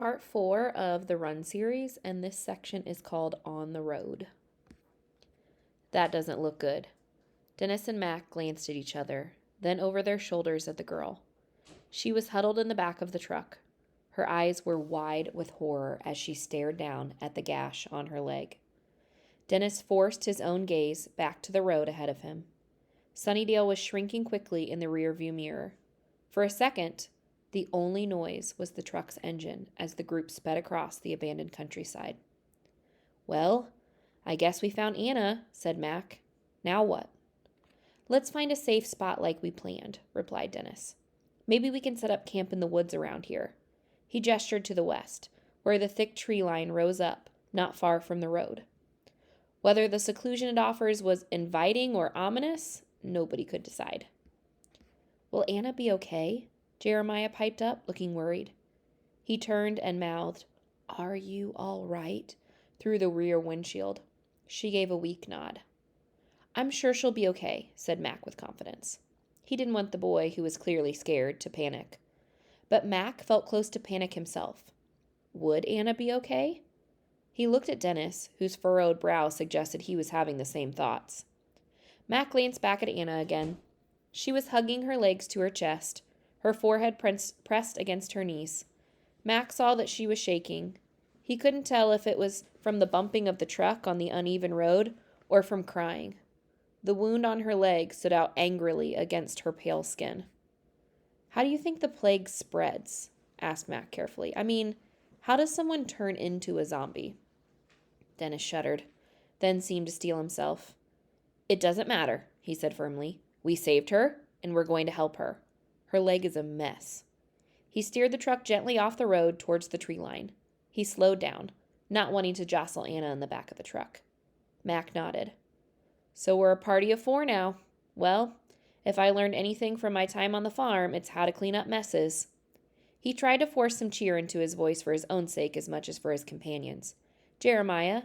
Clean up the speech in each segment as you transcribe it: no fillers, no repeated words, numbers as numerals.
Part 4 of the Run series, and this section is called On the Road. That doesn't look good. Dennis and Mac glanced at each other, then over their shoulders at the girl. She was huddled in the back of the truck. Her eyes were wide with horror as she stared down at the gash on her leg. Dennis forced his own gaze back to the road ahead of him. Sunnydale was shrinking quickly in the rearview mirror. For a second, the only noise was the truck's engine as the group sped across the abandoned countryside. "Well, I guess we found Anna," said Mac. "Now what?" "Let's find a safe spot like we planned," replied Dennis. "Maybe we can set up camp in the woods around here." He gestured to the west, where the thick tree line rose up, not far from the road. Whether the seclusion it offers was inviting or ominous, nobody could decide. "Will Anna be okay?" Jeremiah piped up, looking worried. He turned and mouthed, "Are you all right?" through the rear windshield. She gave a weak nod. "I'm sure she'll be okay," said Mac with confidence. He didn't want the boy, who was clearly scared, to panic. But Mac felt close to panic himself. Would Anna be okay? He looked at Dennis, whose furrowed brow suggested he was having the same thoughts. Mac glanced back at Anna again. She was hugging her legs to her chest, her forehead pressed against her knees. Mac saw that she was shaking. He couldn't tell if it was from the bumping of the truck on the uneven road or from crying. The wound on her leg stood out angrily against her pale skin. "How do you think the plague spreads?" asked Mac carefully. "I mean, how does someone turn into a zombie?" Dennis shuddered, then seemed to steel himself. "It doesn't matter," he said firmly. "We saved her, and we're going to help her. Her leg is a mess." He steered the truck gently off the road towards the tree line. He slowed down, not wanting to jostle Anna in the back of the truck. Mac nodded. "So we're a party of 4 now. Well, if I learned anything from my time on the farm, it's how to clean up messes." He tried to force some cheer into his voice for his own sake as much as for his companions. "Jeremiah,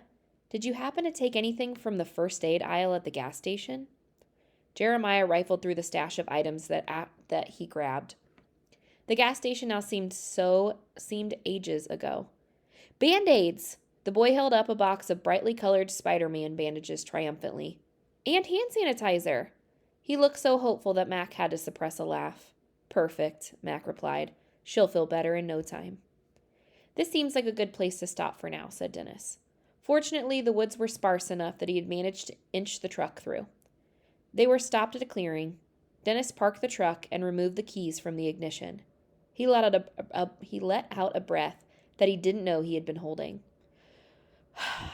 did you happen to take anything from the first aid aisle at the gas station?" Jeremiah rifled through the stash of items that he grabbed. The gas station now seemed ages ago. "Band-Aids!" The boy held up a box of brightly colored Spider-Man bandages triumphantly. "And hand sanitizer!" He looked so hopeful that Mac had to suppress a laugh. "Perfect," Mac replied. "She'll feel better in no time." "This seems like a good place to stop for now," said Dennis. Fortunately, the woods were sparse enough that he had managed to inch the truck through. They were stopped at a clearing. Dennis parked the truck and removed the keys from the ignition. He let out a breath that he didn't know he had been holding.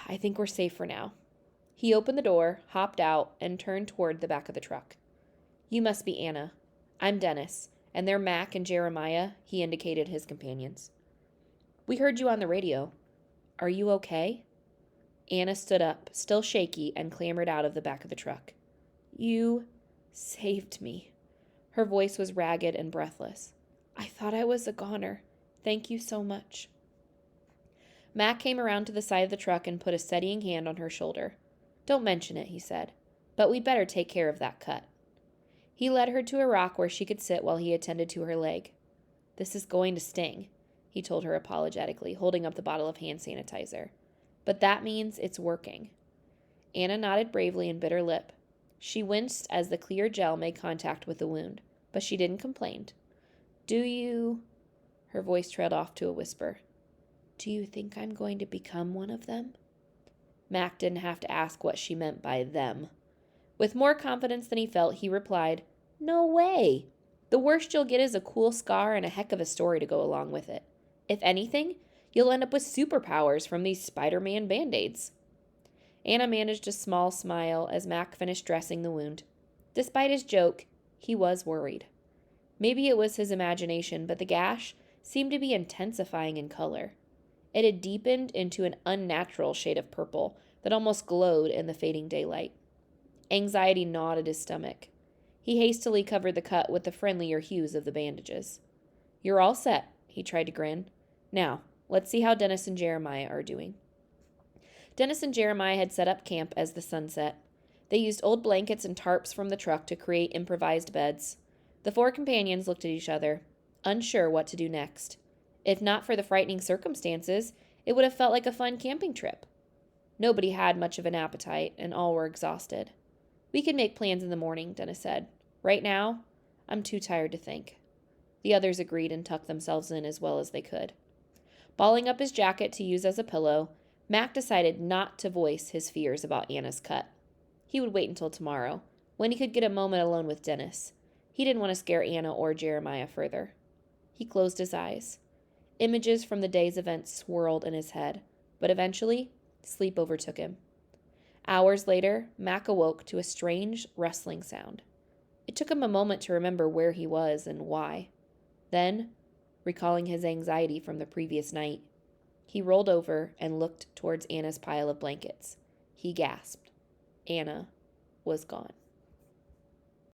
"I think we're safe for now." He opened the door, hopped out, and turned toward the back of the truck. "You must be Anna. I'm Dennis, and they're Mac and Jeremiah," he indicated his companions. "We heard you on the radio. Are you okay?" Anna stood up, still shaky, and clambered out of the back of the truck. "You saved me." Her voice was ragged and breathless. "I thought I was a goner. Thank you so much." Mac came around to the side of the truck and put a steadying hand on her shoulder. "Don't mention it," he said, "but we'd better take care of that cut." He led her to a rock where she could sit while he attended to her leg. "This is going to sting," he told her apologetically, holding up the bottle of hand sanitizer. "But that means it's working." Anna nodded bravely and bit her lip. She winced as the clear gel made contact with the wound, but she didn't complain. "Do you—" Her voice trailed off to a whisper. "Do you think I'm going to become one of them?" Mac didn't have to ask what she meant by them. With more confidence than he felt, he replied, "No way! The worst you'll get is a cool scar and a heck of a story to go along with it. If anything, you'll end up with superpowers from these Spider-Man Band-Aids." Anna managed a small smile as Mac finished dressing the wound. Despite his joke, he was worried. Maybe it was his imagination, but the gash seemed to be intensifying in color. It had deepened into an unnatural shade of purple that almost glowed in the fading daylight. Anxiety gnawed at his stomach. He hastily covered the cut with the friendlier hues of the bandages. "You're all set," he tried to grin. "Now, let's see how Dennis and Jeremiah are doing." Dennis and Jeremiah had set up camp as the sun set. They used old blankets and tarps from the truck to create improvised beds. The 4 companions looked at each other, unsure what to do next. If not for the frightening circumstances, it would have felt like a fun camping trip. Nobody had much of an appetite, and all were exhausted. We can make plans in the morning, Dennis said. Right now, I'm too tired to think. The others agreed and tucked themselves in as well as they could. Balling up his jacket to use as a pillow, Mac decided not to voice his fears about Anna's cut. He would wait until tomorrow, when he could get a moment alone with Dennis. He didn't want to scare Anna or Jeremiah further. He closed his eyes. Images from the day's events swirled in his head, but eventually, sleep overtook him. Hours later, Mac awoke to a strange, rustling sound. It took him a moment to remember where he was and why. Then, recalling his anxiety from the previous night, he rolled over and looked towards Anna's pile of blankets. He gasped. Anna was gone.